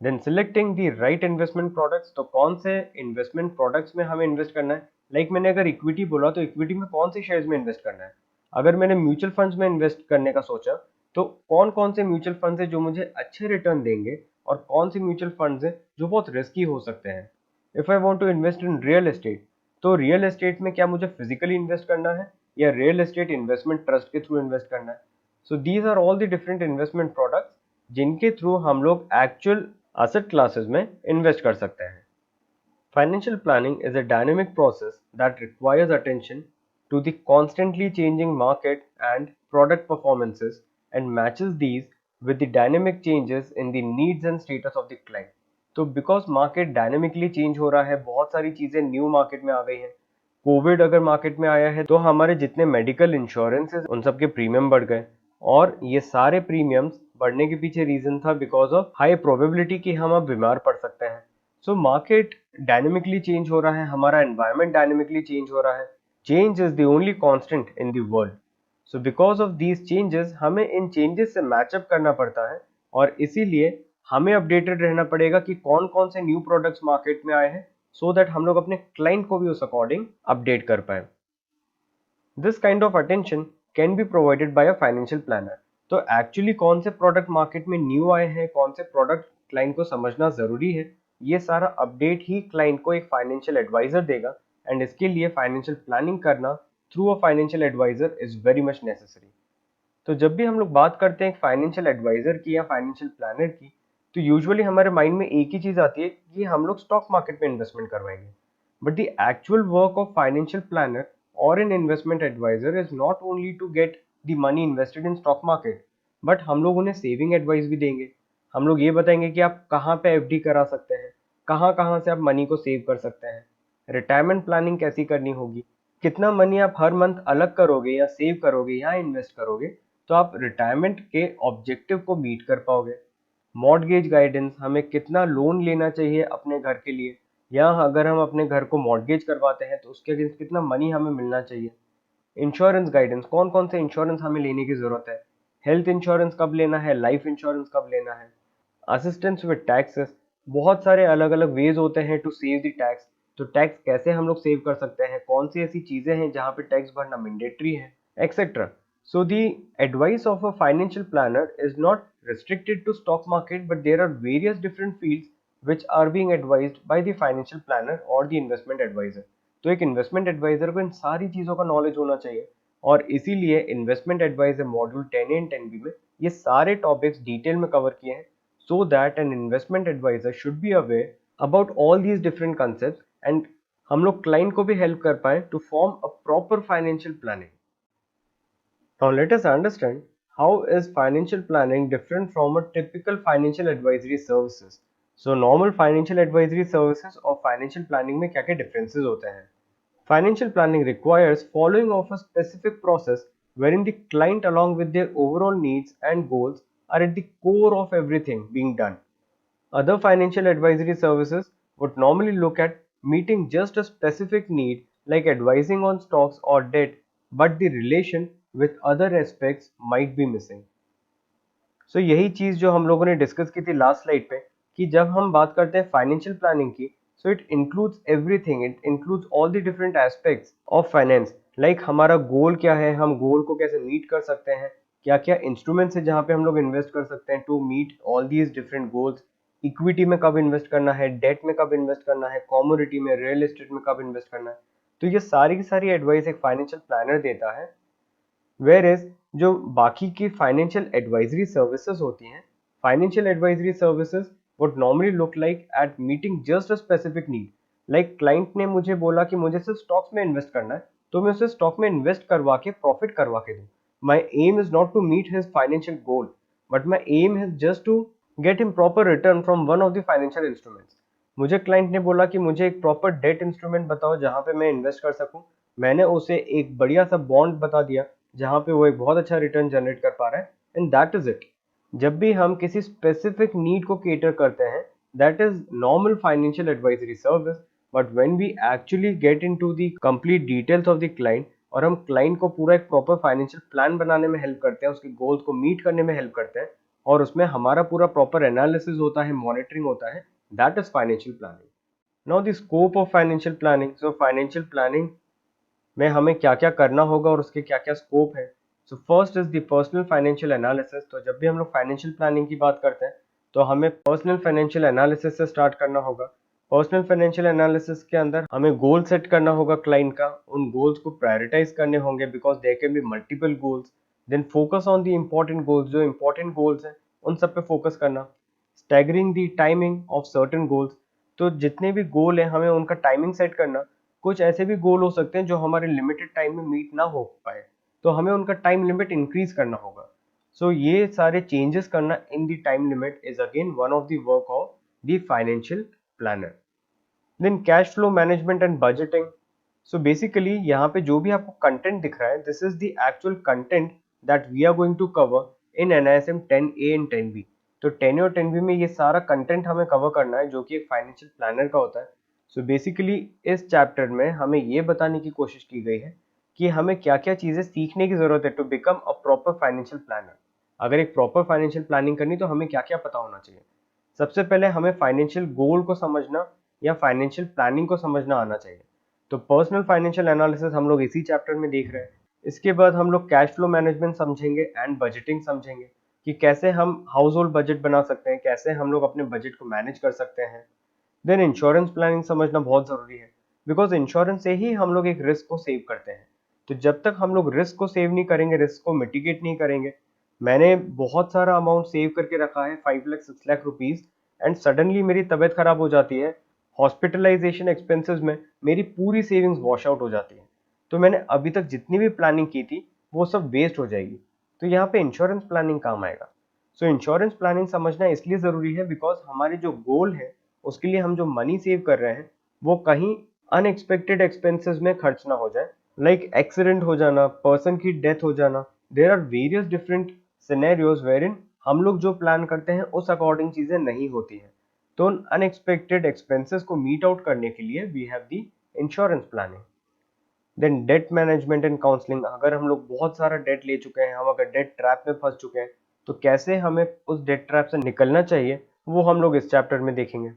Then selecting the right investment products. तो कौन से इन्वेस्टमेंट प्रोडक्ट्स में हमें इन्वेस्ट करना है। मैंने अगर इक्विटी बोला तो इक्विटी में कौन से शेयर्स में इन्वेस्ट करना है। अगर मैंने म्यूचुअल फंड्स में इन्वेस्ट करने का सोचा तो कौन कौन से म्यूचुअल फंड्स है जो मुझे अच्छे रिटर्न देंगे और कौन से म्यूचुअल फंड्स है जो बहुत रिस्की हो सकते हैं। If I want to invest in real estate, तो रियल एस्टेट में क्या मुझे फिजिकली इन्वेस्ट करना है या रियल एस्टेट इन्वेस्टमेंट ट्रस्ट के थ्रू इन्वेस्ट करना है। So these are all the different investment products जिनके थ्रू हम लोग एक्चुअल asset classes में इन्वेस्ट कर सकते हैं। Financial planning is a dynamic process that requires attention to the constantly changing market and product performances and matches these with the dynamic changes in the needs and status of the client। तो because market dynamically change हो रहा है, बहुत सारी चीजें new market में आ गई हैं। कोविड अगर मार्केट में आया है तो हमारे जितने मेडिकल इंश्योरेंसेस उन सब के प्रीमियम बढ़ गए और ये सारे प्रीमियम्स बढ़ने के पीछे रीजन था बिकॉज ऑफ हाई प्रोबेबिलिटी कि हम अब बीमार पड़ सकते हैं। सो मार्केट डायनेमिकली चेंज हो रहा है, हमारा एनवायरनमेंट डायनेमिकली चेंज हो रहा है। Change is the only constant in the world. So because of these changes हमें इन चेंजेस से मैचअप करना पड़ता है और इसीलिए हमें अपडेटेड रहना पड़ेगा कि कौन कौन से न्यू प्रोडक्ट्स मार्केट में आए हैं सो दैट हम लोग अपने क्लाइंट को भी उस अकॉर्डिंग अपडेट कर पाए। This kind of attention can be provided by a financial planner. तो एक्चुअली कौन से प्रोडक्ट मार्केट में न्यू आए हैं, कौन से प्रोडक्ट क्लाइंट को समझना जरूरी है, ये सारा अपडेट ही क्लाइंट को एक फाइनेंशियल एडवाइजर देगा एंड इसके लिए फाइनेंशियल प्लानिंग करना through a financial advisor is very much necessary. तो जब भी हम लोग बात करते हैं फाइनेंशियल एडवाइजर की या फाइनेंशियल प्लानर की, तो यूजुअली हमारे माइंड में एक ही चीज आती है कि हम लोग स्टॉक मार्केट में इन्वेस्टमेंट करवाएंगे। But the actual work of financial planner और an investment advisor is not only to get the money invested in stock market, but हम लोग उन्हें सेविंग एडवाइस भी देंगे। हम लोग ये बताएंगे कि आप कहाँ पे एफडी करा सकते हैं, कहाँ कहाँ से आप मनी को सेव कर सकते हैं, रिटायरमेंट प्लानिंग कैसी करनी होगी, कितना मनी आप हर मंथ अलग करोगे या सेव करोगे या इन्वेस्ट करोगे तो आप रिटायरमेंट के ऑब्जेक्टिव को मीट कर पाओगे। मॉर्टगेज गाइडेंस, हमें कितना लोन लेना चाहिए अपने घर के लिए, या अगर हम अपने घर को मॉर्टगेज करवाते हैं तो उसके अगेंस्ट कितना मनी हमें मिलना चाहिए। इंश्योरेंस गाइडेंस, कौन कौन से इंश्योरेंस हमें लेने की जरूरत है, हेल्थ इंश्योरेंस कब लेना है, लाइफ इंश्योरेंस कब लेना है, असिस्टेंस विद टैक्सेस, बहुत सारे अलग अलग वेज होते हैं टू सेव द टैक्स। तो टैक्स कैसे हम लोग सेव कर सकते हैं, कौन सी ऐसी चीजें हैं जहाँ पे टैक्स भरना मैंडेटरी है, etcetera. So the advice of a financial planner is not restricted to stock market, but there are various different fields which are being advised by the financial planner or the investment advisor। तो एक investment adviser को इन सारी चीजों का knowledge होना चाहिए और इसीलिए investment adviser module 10A and 10B में ये सारे टॉपिक्स डिटेल में कवर किए हैं so that an investment advisor should be aware about all these different concepts and हम लोग क्लाइंट को भी हेल्प कर पाए to form a proper financial planning। Now let us understand how is financial planning different from a typical financial advisory services। So normal financial advisory services और financial planning में क्या क्या differences होते हैं। Financial planning requires following of a specific process wherein the client along with their overall needs and goals are at the core of everything being done। Other financial advisory services would normally look at meeting just a specific need like advising on stocks or debt, but the relation with other aspects might be missing। सो यही चीज जो हम लोगों ने discuss की थी last slide पे कि जब हम बात करते हैं फाइनेंशियल प्लानिंग की, so it includes everything, it includes all the different aspects of finance. Like हमारा गोल क्या है, हम गोल को कैसे मीट कर सकते हैं, क्या क्या इंस्ट्रूमेंट्स है जहाँ पे हम लोग इन्वेस्ट कर सकते हैं to meet all these different goals, equity में कब इन्वेस्ट करना है, डेट में कब इन्वेस्ट करना है, कॉमोडिटी में, रियल एस्टेट में कब इन्वेस्ट करना है। तो ये सारी की सारी एडवाइस एक फाइनेंशियल प्लानर देता है। वेयर इज जो बाकी की फाइनेंशियल एडवाइजरी सर्विसेज होती हैं, financial advisory services would normally look like eight meeting just a specific need. Like client ने मुझे बोला कि मुझे सिर्फ स्टॉक्स में इन्वेस्ट करना है, तो मैं उसे स्टॉक में इन्वेस्ट करवा के प्रॉफिट करवा के दूं। my aim is not to meet his financial goal, but my aim is just to get him proper return from one of the financial instruments. मुझे क्लाइंट ने बोला कि मुझे एक प्रॉपर डेट इंस्ट्रूमेंट बताओ जहां पे मैं इन्वेस्ट कर सकूं। मैंने उसे एक बढ़िया सा बॉन्ड बता दिया जहां पे वो एक बहुत अच्छा रिटर्न जनरेट कर पा रहा है, एंड दैट इज इट। जब भी हम किसी स्पेसिफिक नीड को केटर करते हैं, that is normal financial advisory service, but when we actually get into the complete details of the client और हम क्लाइंट को पूरा एक प्रॉपर फाइनेंशियल प्लान बनाने में हेल्प करते हैं, उसके गोल्स को मीट करने में हेल्प करते हैं, और उसमें हमारा पूरा प्रॉपर एनालिसिस होता है, मॉनिटरिंग होता है, that is financial planning. Now the scope of financial planning. So financial planning में हमें क्या क्या करना होगा और उसके क्या क्या स्कोप है। So first is the personal financial analysis. तो जब भी हम लोग फाइनेंशियल प्लानिंग की बात करते हैं तो हमें पर्सनल फाइनेंशियल एनालिसिस से स्टार्ट करना होगा। पर्सनल फाइनेंशियल एनालिसिस के अंदर हमें गोल सेट करना होगा क्लाइंट का, उन गोल्स को प्रायोरिटाइज करने होंगे because there can be multiple goals. Then focus on the important goals, जो इम्पोर्टेंट गोल्स हैं उन सब पे फोकस करना। Staggering the timing of certain goals. तो जितने भी गोल हैं हमें उनका टाइमिंग सेट करना। कुछ ऐसे भी गोल हो सकते हैं जो हमारे लिमिटेड टाइम में मीट ना हो पाए, तो हमें उनका टाइम लिमिट इंक्रीज करना होगा। सो ये सारे चेंजेस करना in the time limit is again one of the work of the financial planner. Then cash flow management and budgeting. So basically यहाँ पे जो भी आपको कंटेंट दिख रहा है, this is the actual content that we are going to cover in NISM 10A and 10B। तो 10A और 10B में ये सारा कंटेंट हमें कवर करना है जो कि एक फाइनेंशियल प्लानर का होता है। सो बेसिकली इस चैप्टर में हमें ये बताने की कोशिश की गई है कि हमें क्या क्या चीजें सीखने की जरूरत है to become a proper financial planner. अगर एक प्रॉपर फाइनेंशियल प्लानिंग करनी तो हमें क्या क्या पता होना चाहिए। सबसे पहले हमें फाइनेंशियल गोल को समझना या फाइनेंशियल प्लानिंग को समझना आना चाहिए। तो पर्सनल फाइनेंशियल एनालिसिस हम लोग इसी चैप्टर में देख रहे हैं। इसके बाद हम लोग कैश फ्लो मैनेजमेंट समझेंगे एंड बजटिंग समझेंगे कि कैसे हम हाउस होल्ड बजट बना सकते हैं, कैसे हम लोग अपने बजट को मैनेज कर सकते हैं। देन इंश्योरेंस प्लानिंग समझना बहुत जरूरी है बिकॉज इंश्योरेंस से ही हम लोग एक रिस्क को सेव करते हैं। तो जब तक हम लोग रिस्क को सेव नहीं करेंगे, रिस्क को मिटिगेट नहीं करेंगे। मैंने बहुत सारा अमाउंट सेव करके रखा है, 5 lakh 6 lakh rupees, and suddenly मेरी तबीयत खराब हो जाती है, हॉस्पिटलाइजेशन एक्सपेंसेस में मेरी पूरी सेविंग्स वॉश आउट हो जाती है। तो मैंने अभी तक जितनी भी प्लानिंग की थी वो सब वेस्ट हो जाएगी। तो यहाँ पे इंश्योरेंस प्लानिंग काम आएगा। सो इंश्योरेंस प्लानिंग समझना इसलिए जरूरी है बिकॉज हमारे जो गोल है उसके लिए हम जो मनी सेव कर रहे हैं वो कहीं अनएक्सपेक्टेड एक्सपेंसेस में खर्च ना हो जाए, लाइक एक्सीडेंट हो जाना, पर्सन की डेथ हो जाना। There are various different scenarios where in हम लोग जो प्लान करते हैं उस अकॉर्डिंग चीजें नहीं होती हैं। तो उन अनएक्सपेक्टेड एक्सपेंसेस को मीट आउट करने के लिए we have the insurance planning. Then debt management and counselling. अगर हम लोग बहुत सारा डेट ले चुके हैं, हम अगर डेट ट्रैप में फंस चुके हैं, तो कैसे हमें उस डेट ट्रैप से निकलना चाहिए वो हम लोग इस चैप्टर में देखेंगे।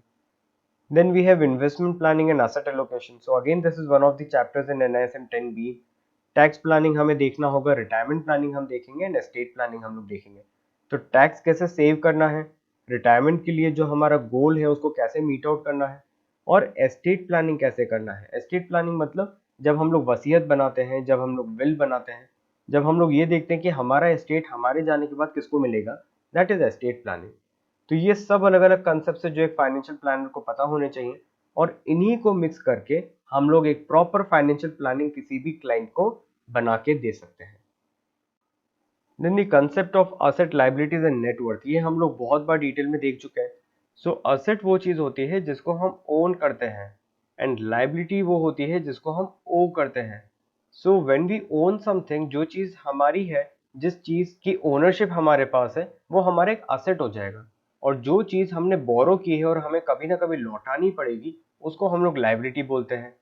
Then we have investment planning and asset allocation. So again, this is one of the chapters in NISM 10B. Tax planning हमें देखना होगा, रिटायरमेंट प्लानिंग हम देखेंगे एंड एस्टेट प्लानिंग हम लोग देखेंगे। तो टैक्स कैसे सेव करना है, रिटायरमेंट के लिए जो हमारा गोल है उसको कैसे मीट आउट करना है, और एस्टेट प्लानिंग कैसे करना है। एस्टेट प्लानिंग मतलब जब हम लोग वसीयत बनाते हैं, जब हम लोग विल बनाते हैं, जब हम लोग ये देखते हैं कि हमारा एस्टेट हमारे जाने के बाद किसको मिलेगा, दैट इज एस्टेट प्लानिंग। तो ये सब अलग अलग कंसेप्ट है जो एक फाइनेंशियल प्लानर को पता होने चाहिए, और इन्हीं को मिक्स करके हम लोग एक प्रॉपर फाइनेंशियल प्लानिंग किसी भी क्लाइंट को बना के दे सकते हैं। Then the concept of asset, liabilities and net worth, ये हम लोग बहुत बार डिटेल में देख चुके हैं। सो असेट वो चीज होती है जिसको हम ओन करते हैं, एंड लायबिलिटी वो होती है जिसको हम ओ करते हैं। So when we own something, जो चीज हमारी है, जिस चीज की ओनरशिप हमारे पास है, वो हमारा एक असेट हो जाएगा। और जो चीज हमने बोरो की है और हमें कभी ना कभी लौटानी पड़ेगी, उसको हम लोग लायबिलिटी बोलते हैं।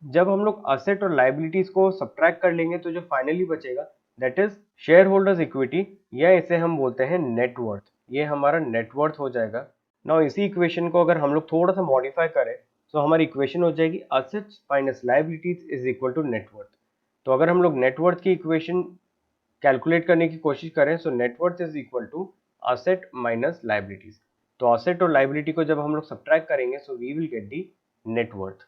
जब हम लोग असेट और लायबिलिटीज को सब्ट्रैक्ट कर लेंगे तो जो फाइनली बचेगा that is share holders equity, या इसे हम बोलते हैं नेटवर्थ। ये हमारा नेटवर्थ हो जाएगा। नाउ इसी इक्वेशन को अगर हम लोग थोड़ा सा मॉडिफाई करें तो हमारी इक्वेशन हो जाएगी assets minus liabilities is equal to net worth. तो अगर हम लोग नेटवर्थ की इक्वेशन कैलकुलेट करने की कोशिश करें, so net worth is equal to asset minus liabilities. तो असेट और लायबिलिटी को जब हम लोग सब्ट्रैक्ट करेंगे so we will get the net worth.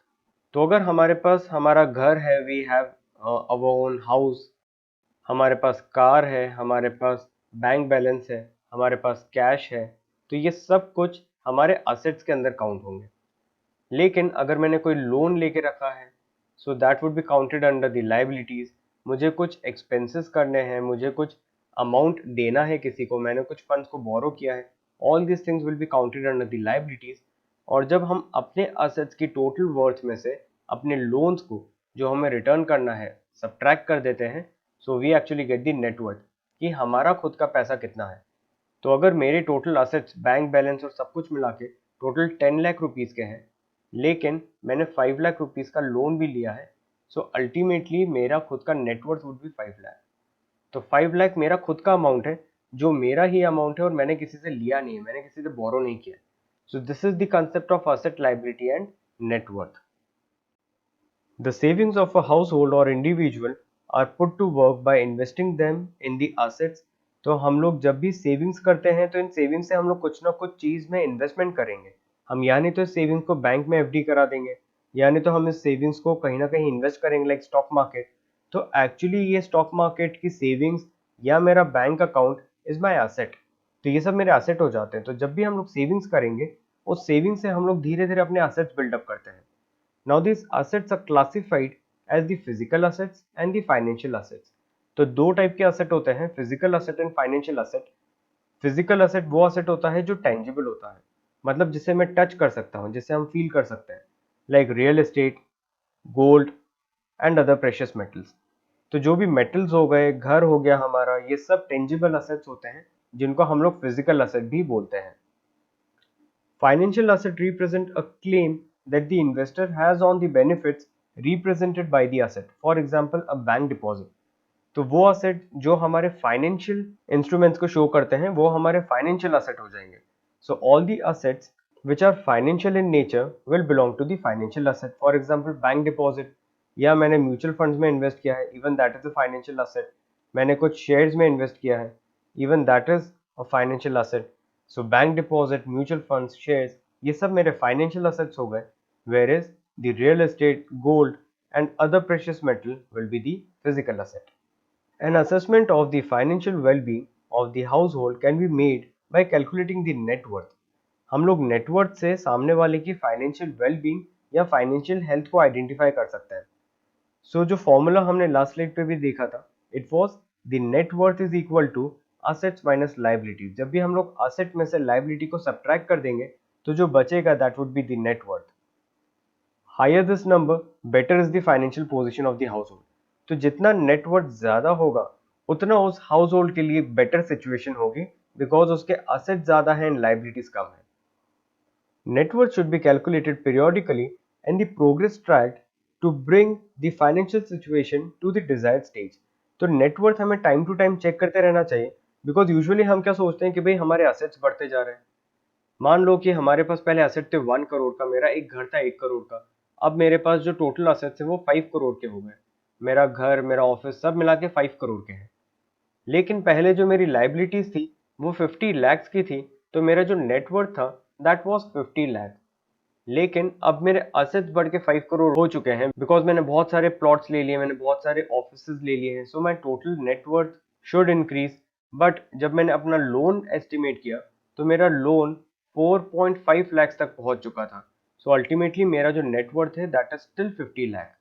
तो अगर हमारे पास हमारा घर है, we have our own house, हमारे पास कार है, हमारे पास बैंक बैलेंस है, हमारे पास कैश है, तो ये सब कुछ हमारे असेट्स के अंदर काउंट होंगे। लेकिन अगर मैंने कोई लोन लेके रखा है, so that would be counted under the liabilities. मुझे कुछ एक्सपेंसेस करने हैं, मुझे कुछ अमाउंट देना है किसी को, मैंने कुछ फंड्स को बोरो किया है, all this things will be counted under the liabilities. और जब हम अपने असेट्स की टोटल वर्थ में से अपने लोन्स को जो हमें रिटर्न करना है सब्ट्रैक्ट कर देते हैं, so we actually get the net worth कि हमारा खुद का पैसा कितना है। तो अगर मेरे टोटल असेट्स बैंक बैलेंस और सब कुछ मिला के टोटल 10 लाख रुपीज़ के हैं, लेकिन मैंने 5 लाख रुपीज़ का लोन भी लिया है, सो अल्टीमेटली मेरा खुद का नेटवर्थ वुड बी 5 लाख। तो 5 लाख मेरा खुद का अमाउंट है, जो मेरा ही अमाउंट है और मैंने किसी से लिया नहीं है, मैंने किसी से बोरो नहीं किया। सो this is the concept of asset liability and net worth. The savings of a household or individual are put to work by investing them in the assets। तो हम लोग जब भी सेविंग्स करते हैं तो इन सेविंग्स से हम लोग कुछ ना कुछ चीज़ में इन्वेस्टमेंट करेंगे। हम या नहीं तो इस सेविंग्स को बैंक में एफडी करा देंगे, या नहीं तो हम इस सेविंग्स को कहीं ना कहीं इन्वेस्ट करेंगे लाइक स्टॉक मार्केट। तो एक्चुअली ये स्टॉक मार्केट की सेविंग्स या मेरा bank account is my asset. तो ये सब मेरे एसेट हो जाते हैं। तो जब भी हम लोग सेविंग्स करेंगे उस सेविंग्स से हम लोग धीरे धीरे अपने एसेट्स बिल्डअप करते हैं। Now these assets are classified as the physical assets and the financial assets। तो दो टाइप के असेट होते हैं, physical asset and financial asset. Physical asset वो असेट होता है जो टेंजिबल होता है, मतलब जिसे मैं टच कर सकता हूँ, जिसे हम फील कर सकते हैं, like real estate, gold and other precious metals. तो जो भी मेटल्स हो गए, घर हो गया हमारा, ये सब टेंजिबल असेट्स होते हैं जिनको हम लोग फिजिकल असेट भी बोलते हैं। Financial asset represent a claim that the investor has on the benefits represented by the asset. For example, a bank deposit। तो वो असेट जो हमारे फाइनेंशियल इंस्ट्रूमेंट्स को शो करते हैं वो हमारे फाइनेंशियल असेट हो जाएंगे। So all the assets which are financial in nature will belong to the financial asset. For example bank deposit, या मैंने म्यूचुअल फंड्स में इन्वेस्ट किया है, even that is a financial asset. मैंने कुछ शेयर्स में इन्वेस्ट किया है, even that is a financial asset. So bank deposit, mutual funds, shares, ये सब मेरे फाइनेंशियल असेट्स हो गए, where is the real estate, gold and other precious metal will be the physical asset. An assessment of the financial well-being of the household can be made by calculating the net worth। हम लोग net worth से सामने वाले की financial wellbeing या financial health को identify कर सकते हैं। सो जो फॉर्मूला हमने लास्ट स्लाइड पे भी देखा था, it was the net worth is equal to assets minus liability. जब भी हम लोग असेट में से लायबिलिटी को सब्ट्रैक्ट कर देंगे तो जो बचेगा that would be the net worth. Hire this number better is the financial position of the house hold. तो जितना नेटवर्थ ज्यादा होगा उतना उस हाउस होल्ड के लिए बेटर सिचुएशन होगी, बिकॉज उसके असेट ज्यादा है एंड लायबिलिटीज कम है। Net worth should be calculated periodically and the progress tracked to bring the financial situation to the desired stage। तो net worth हमें टाइम टू टाइम चेक करते रहना चाहिए, बिकॉज यूजुअली हम क्या सोचते हैं कि भाई हमारे असेट्स बढ़ते जा रहे हैं। मान लो कि हमारे पास पहले असेट थे 1 करोड़ का, मेरा एक घर था 1 करोड़ का, अब मेरे पास जो टोटल असेट्स है वो 5 करोड़ के हो गए। मेरा घर, मेरा ऑफिस सब मिला के 5 करोड़ के हैं। लेकिन पहले जो मेरी लाइबिलिटीज थी वो 50 लैक्स की थी, तो मेरा जो नेटवर्थ था दैट वाज 50 लाख। लेकिन अब मेरे असेट्स बढ़ के 5 करोड़ हो चुके हैं, बिकॉज मैंने बहुत सारे प्लॉट्स ले लिए, मैंने बहुत सारे ऑफिसेज ले लिए हैं। So my total net worth should increase. But जब मैंने अपना लोन एस्टिमेट किया तो मेरा लोन 4.5 लैक्स तक पहुंच चुका था। सो अल्टीमेटली मेरा जो नेटवर्थ है दैट इज स्टिल 50 लाख।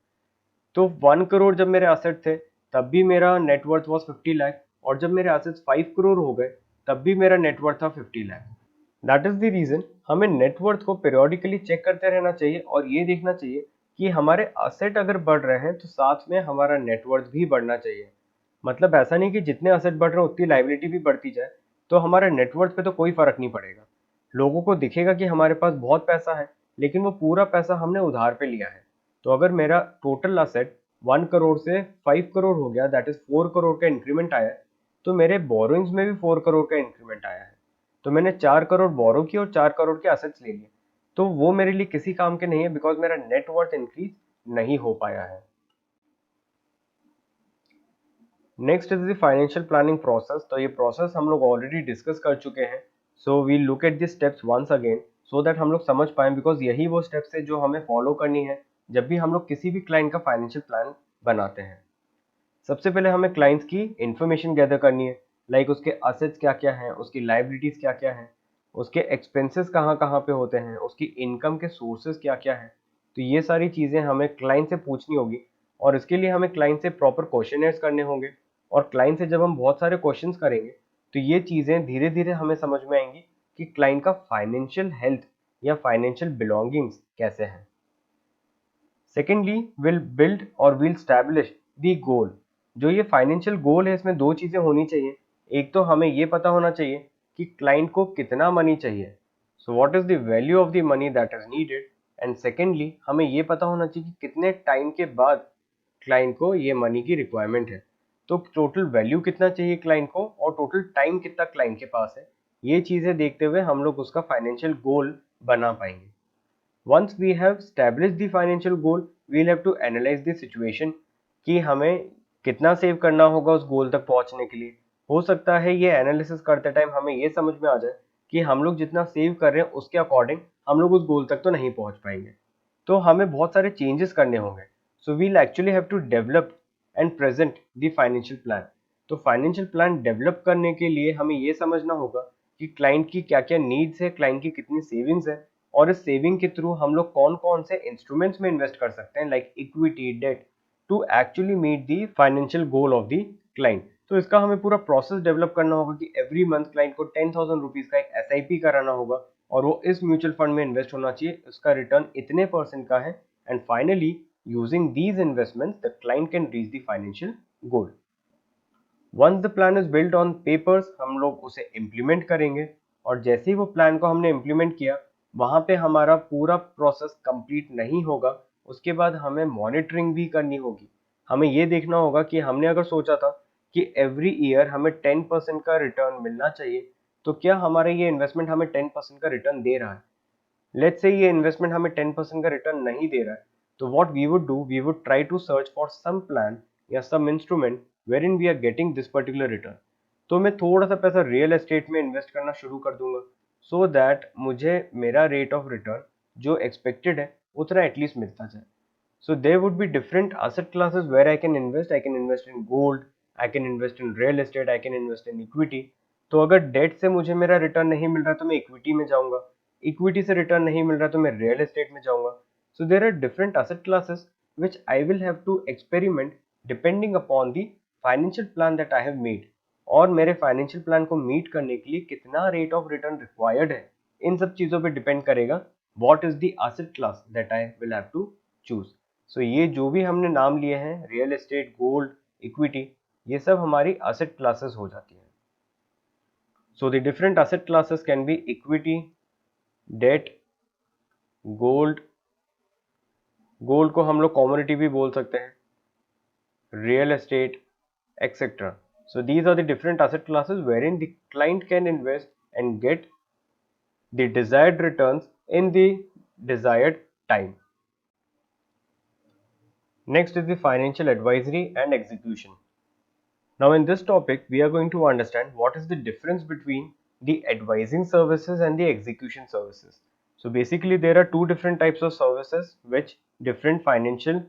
तो 1 करोड़ जब मेरे असेट थे तब भी मेरा नेटवर्थ वॉज 50 लाख, और जब मेरे असेट्स 5 करोड़ हो गए तब भी मेरा नेटवर्थ था 50 lakh. That is the reason हमें नेटवर्थ को periodically चेक करते रहना चाहिए और ये देखना चाहिए कि हमारे असेट अगर बढ़ रहे हैं तो साथ में हमारा नेटवर्थ भी बढ़ना चाहिए। मतलब ऐसा नहीं कि जितने असेट बढ़ रहे हैं उतनी लाइबिलिटी भी बढ़ती जाए, तो हमारे नेटवर्थ पे तो कोई फर्क नहीं पड़ेगा। लोगों को दिखेगा कि हमारे पास बहुत पैसा है, लेकिन वो पूरा पैसा हमने उधार पे लिया है। तो अगर मेरा टोटल असेट 1 करोड़ से 5 करोड़ हो गया, दैट इज 4 करोड़ का इंक्रीमेंट आया है, तो मेरे बोरोइंग्स में भी 4 करोड़ का इंक्रीमेंट आया है। तो मैंने 4 करोड़ बोरो किए और 4 करोड़ के असेट्स ले लिए, तो वो मेरे लिए किसी काम के नहीं है, बिकॉज मेरा नेटवर्थ इंक्रीज नहीं हो पाया है। Next is the financial planning process. तो ये प्रोसेस हम लोग ऑलरेडी डिस्कस कर चुके हैं। So we look at the steps once again so that हम लोग समझ पाएं, बिकॉज यही वो स्टेप्स है जो हमें फॉलो करनी है जब भी हम लोग किसी भी क्लाइंट का फाइनेंशियल प्लान बनाते हैं। सबसे पहले हमें क्लाइंट्स की इंफॉर्मेशन गैदर करनी है, लाइक उसके असेट्स क्या क्या हैं, उसकी लाइबिलिटीज क्या क्या हैं, उसके एक्सपेंसेस कहाँ कहाँ पे होते हैं, उसकी इनकम के सोर्सेज क्या क्या हैं। तो ये सारी चीज़ें हमें क्लाइंट से पूछनी होगी और इसके लिए हमें क्लाइंट से प्रॉपर क्वेश्चनर्स करने होंगे, और क्लाइंट से जब हम बहुत सारे क्वेश्चंस करेंगे तो ये चीज़ें धीरे धीरे हमें समझ में आएंगी कि क्लाइंट का फाइनेंशियल हेल्थ या फाइनेंशियल बिलोंगिंग्स कैसे हैं। सेकेंडली विल बिल्ड और विल स्टैब्लिश दी गोल। जो ये फाइनेंशियल गोल है इसमें दो चीज़ें होनी चाहिए। एक तो हमें ये पता होना चाहिए कि क्लाइंट को कितना मनी चाहिए, so what is the value of the money that is needed, and secondly हमें ये पता होना चाहिए कि कितने टाइम के बाद क्लाइंट को ये मनी की रिक्वायरमेंट है। तो टोटल वैल्यू कितना चाहिए क्लाइंट को और टोटल टाइम कितना क्लाइंट के पास है, ये चीज़ें देखते हुए हम लोग उसका फाइनेंशियल गोल बना पाएंगे। Once we have established the financial goal, we'll have to analyze the situation कि हमें कितना सेव करना होगा उस गोल तक पहुंचने के लिए। हो सकता है ये एनालिसिस करते टाइम हमें ये समझ में आ जाए कि हम लोग जितना सेव कर रहे हैं उसके अकॉर्डिंग हम लोग उस गोल तक तो नहीं पहुंच पाएंगे, तो हमें बहुत सारे चेंजेस करने होंगे। So we'll actually have to develop and present the financial plan. तो फाइनेंशियल प्लान डेवलप करने के लिए हमें ये समझना होगा कि क्लाइंट की क्या क्या नीड्स है, क्लाइंट की कितनी सेविंग्स है, और इस सेविंग के थ्रू हम लोग कौन कौन से इंस्ट्रूमेंट्स में इन्वेस्ट कर सकते हैं like equity, debt, to actually meet the financial goal of the client. तो इसका हमें पूरा प्रोसेस डेवलप करना होगा कि एवरी मंथ क्लाइंट को 10,000 रुपीज का एक SIP कराना होगा और वो इस म्यूचुअल फंड में इन्वेस्ट होना चाहिए, उसका रिटर्न इतने % का है, and finally using these investments the client can reach the financial goal. Once the plan is built on papers हम लोग उसे इम्प्लीमेंट करेंगे, और जैसे ही वो प्लान को हमने इम्प्लीमेंट किया वहां पे हमारा पूरा प्रोसेस कंप्लीट नहीं होगा, उसके बाद हमें मॉनिटरिंग भी करनी होगी। हमें ये देखना होगा कि हमने अगर सोचा था कि एवरी ईयर हमें 10% का रिटर्न मिलना चाहिए, तो क्या हमारा ये इन्वेस्टमेंट हमें 10% का रिटर्न दे रहा है। लेट्स से ये इन्वेस्टमेंट हमें 10% का रिटर्न नहीं दे रहा है, तो what we would do, we would try to search for some plan या some instrument where in we are getting this particular return. तो मैं थोड़ा सा पैसा रियल एस्टेट में इन्वेस्ट करना शुरू कर दूंगा, सो दैट मुझे मेरा रेट ऑफ रिटर्न जो एक्सपेक्टेड है उतना एटलीस्ट मिलता जाए। So there would be different asset classes where I can invest. I can invest in gold, I can invest in real estate, I can invest in equity. तो अगर date से मुझे मेरा रिटर्न नहीं मिल रहा तो मैं इक्विटी में जाऊंगा, इक्विटी से रिटर्न नहीं मिल रहा तो मैं रियल एस्टेट में जाऊंगा। So there are different asset classes which I will have to experiment depending upon the financial plan that I have made, और मेरे फाइनेंशियल प्लान को मीट करने के लिए कितना रेट ऑफ रिटर्न रिक्वायर्ड है, इन सब चीज़ों पे डिपेंड करेगा what is the asset class that I will have to choose. So ये जो भी हमने नाम लिए हैं, रियल एस्टेट, गोल्ड, इक्विटी, ये सब हमारी एसेट क्लासेस हो जाती हैं। So the different asset classes can be equity, debt, gold, gold को हम लोग कमोडिटी भी बोल सकते हैं, real estate, etcetera. So these are the different asset classes wherein the client can invest and get the desired returns in the desired time. Next is the financial advisory and execution. Now in this topic we are going to understand what is the difference between the advising services and the execution services. So basically there are two different types of services which different financial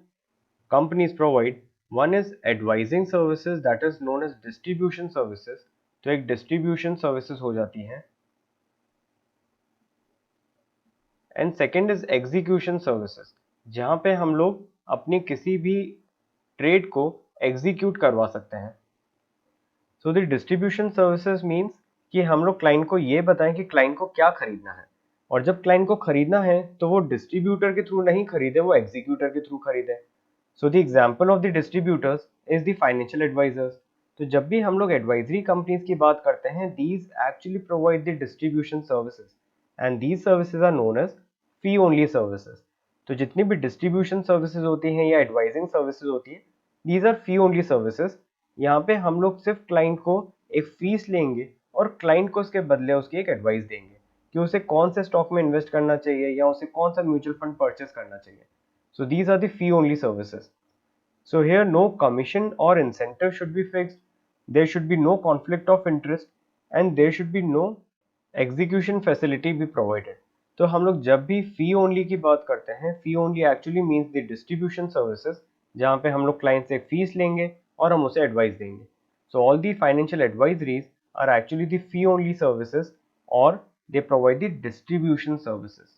companies provide. One is advising services, that is known as distribution services. तो एक distribution services हो जाती हैं, and second is execution services, जहाँ पे हम लोग अपनी किसी भी ट्रेड को एग्जीक्यूट करवा सकते हैं। So the distribution services means कि हम लोग क्लाइंट को ये बताएं कि क्लाइंट को क्या खरीदना है, और जब क्लाइंट को खरीदना है तो वो डिस्ट्रीब्यूटर के थ्रू नहीं खरीदे, वो एग्जीक्यूटर के थ्रू खरीदे। So the example of the distributors is the financial advisers. तो जब भी हम लोग एडवाइजरी कंपनीज की बात करते हैं, these actually provide the distribution services, and these services are known as fee only services. तो जितनी भी डिस्ट्रीब्यूशन सर्विसेज होती हैं या एडवाइजिंग सर्विसेज होती है, these are fee only services. यहाँ पे हम लोग सिर्फ क्लाइंट को एक फीस लेंगे और क्लाइंट को उसके बदले उसकी एक एडवाइस देंगे कि उसे कौन से स्टॉक में इन्वेस्ट करना चाहिए या उसे कौन सा म्यूचुअल फंड परचेस करना चाहिए। So these are the fee only services. So here no commission or incentive should be fixed, there should be no conflict of interest, and there should be no execution facility be provided. तो हम लोग जब भी fee only की बात करते हैं, fee only actually means the distribution services, जहाँ पे हम लोग client से फीस लेंगे और हम उसे एडवाइस देंगे। So all the financial advisories are actually the fee only services, or they provide the distribution services.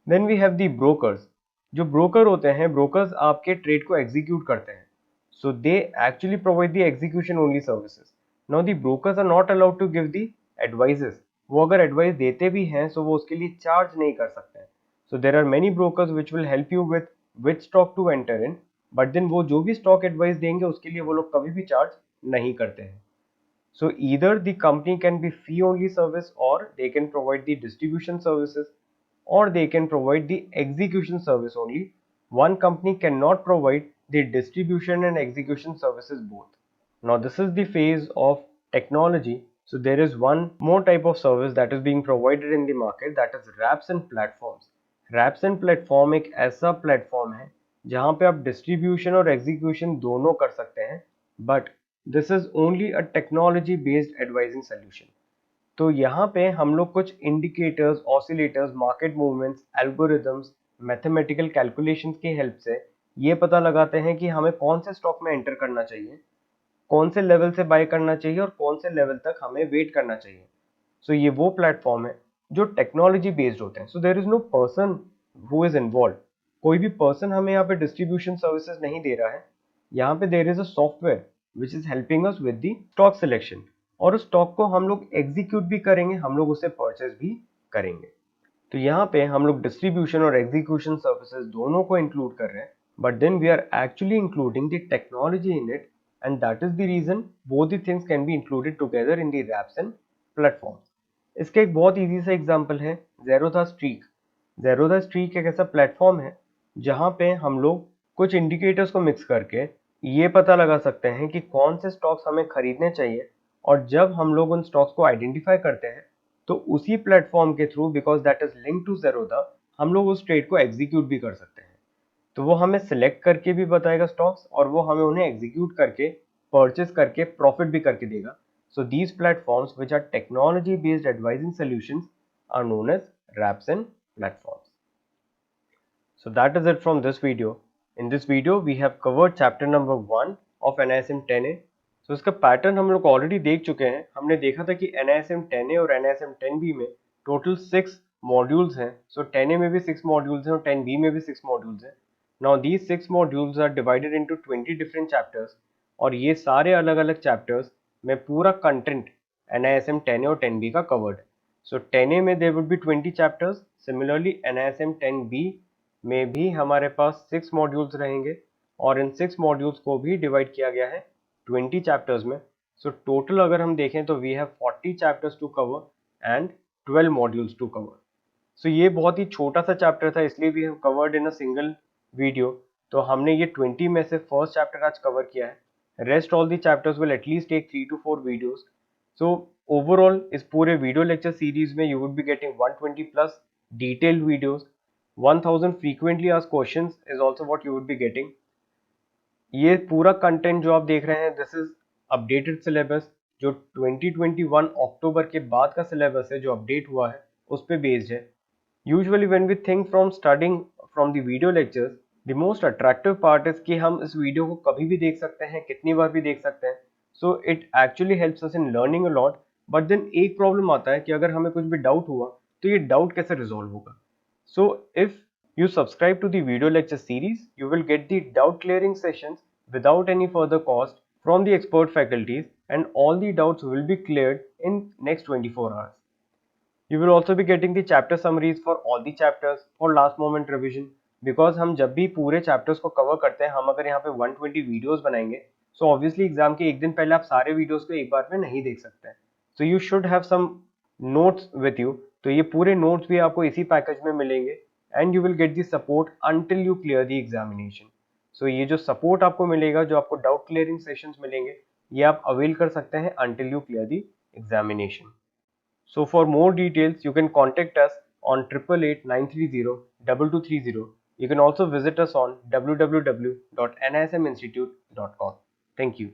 Then we have the brokers. जो ब्रोकर होते हैं, ब्रोकर्स आपके ट्रेड को एग्जीक्यूट करते हैं, so they actually provide the execution only services. Now the brokers are not allowed to give the advices. वो अगर advice देते भी हैं सो वो उसके लिए चार्ज नहीं कर सकते हैं। So there are many brokers which will help you with which stock to enter in, but then वो जो भी स्टॉक एडवाइस देंगे उसके लिए वो लोग कभी भी चार्ज नहीं करते हैं। So either the company can be fee only service, or they can provide the distribution services, or they can provide the execution service only. One company cannot provide the distribution and execution services both. Now this is the phase of technology. So there is one more type of service that is being provided in the market, that is wraps and platforms. Wraps and platform एक ऐसा platform है जहाँ पे आप distribution और execution दोनों कर सकते हैं, but this is only a technology based advising solution. तो यहाँ पे हम लोग कुछ indicators, oscillators, market movements, algorithms, mathematical calculations की हेल्प से ये पता लगाते हैं कि हमें कौन से स्टॉक में एंटर करना चाहिए, कौन से लेवल से बाय करना चाहिए और कौन से लेवल तक हमें वेट करना चाहिए। सो ये वो प्लेटफॉर्म है जो टेक्नोलॉजी बेस्ड होते हैं। So there is no person who is involve. कोई भी पर्सन हमें यहाँ पे डिस्ट्रीब्यूशन सर्विसेज नहीं दे रहा है। यहाँ पे there is a software which is helping us with the stock selection, और उस स्टॉक को हम लोग एग्जीक्यूट भी करेंगे, हम लोग उसे परचेज भी करेंगे। तो यहाँ पे हम लोग डिस्ट्रीब्यूशन और एग्जीक्यूशन सर्विसेज दोनों को इंक्लूड कर रहे हैं, but then we are actually including the technology in it, and that is the reason both the things can be included together in the wraps and platform. इसका एक बहुत easy सा example है ज़ेरोधा स्ट्रीक। ज़ेरोधा स्ट्रीक एक ऐसा platform है जहां पे हम लोग कुछ इंडिकेटर्स को मिक्स करके ये पता लगा सकते हैं कि कौन से स्टॉक्स हमें खरीदने चाहिए, और जब हम लोग उन स्टॉक्स को आइडेंटिफाई करते हैं तो उसी प्लेटफॉर्म के through, because that is link to Zerodha, हम लोग उस ट्रेड को एग्जीक्यूट भी कर सकते हैं। तो वो हमें सिलेक्ट करके भी बताएगा स्टॉक्स, और वो हमें उन्हें एग्जीक्यूट करके, परचेस करके प्रॉफिट भी करके देगा। So these platforms, which are technology based advising solutions, are known as wraps and platforms. So that is it from this video. In this video we have covered chapter number 1 of NISM 10A. So इसका pattern हम लोग already देख चुके हैं। हमने देखा था कि NISM 10A और NISM 10B में टोटल 6 मॉड्यूल्स हैं। So 10A में भी 6 मॉड्यूल्स हैं और 10B में भी 6 मॉड्यूल्स हैं। Now these 6 modules are divided into 20 different chapters, और ये सारे अलग अलग चैप्टर्स में पूरा कंटेंट NISM 10A और 10B का कवर्ड है। सो 10A में there would be 20 chapters, similarly NISM 10B में भी हमारे पास 6 मॉड्यूल्स रहेंगे, और इन 6 मॉड्यूल्स को भी डिवाइड किया गया है 20 चैप्टर्स में। सो टोटल अगर हम देखें तो we have 40 chapters to cover and 12 modules to cover. So ये बहुत ही छोटा सा चैप्टर था, इसलिए we have covered in a single video. तो हमने ये 20 में से फर्स्ट चैप्टर आज कवर किया है। Rest all the chapters will at least take 3 to 4 videos. So overall इस पूरे वीडियो लेक्चर सीरीज में you would be getting 120 plus detailed videos. 1000 frequently asked questions is also what you would be getting. ये पूरा content जो आप देख रहे हैं, दिस इज अपडेटेड सिलेबस, जो 2021 अक्टूबर के बाद का सिलेबस है जो अपडेट हुआ है उस पे बेस्ड है। Usually when we think from studying from the video lectures, the most attractive part is कि हम इस वीडियो को कभी भी देख सकते हैं, कितनी बार भी देख सकते हैं। So it actually helps us in learning a lot. But then एक प्रॉब्लम आता है कि अगर हमें कुछ भी डाउट हुआ तो ये डाउट कैसे रिजॉल्व होगा। So if you subscribe to the video lecture series, you will get the doubt clearing sessions without any further cost from the expert faculties, and all the doubts will be cleared in next 24 hours. You will also be getting the chapter summaries for all the chapters for last moment revision, because हम जब भी पूरे chapters को cover करते हैं, हम अगर यहाँ पे 120 वीडियोस बनाएंगे, so obviously एग्जाम के एक दिन पहले आप सारे वीडियोस को एक बार में नहीं देख सकते हैं। So you should have some notes with you. तो ये पूरे notes भी आपको इसी पैकेज में मिलेंगे, and you will get the support until you clear the examination. So ये जो support आपको मिलेगा, जो आपको doubt clearing sessions मिलेंगे, ये आप avail कर सकते हैं until you clear the examination. So for more details, you can contact us on 888-930-2230. You can also visit us on www.nisminstitute.com. Thank you.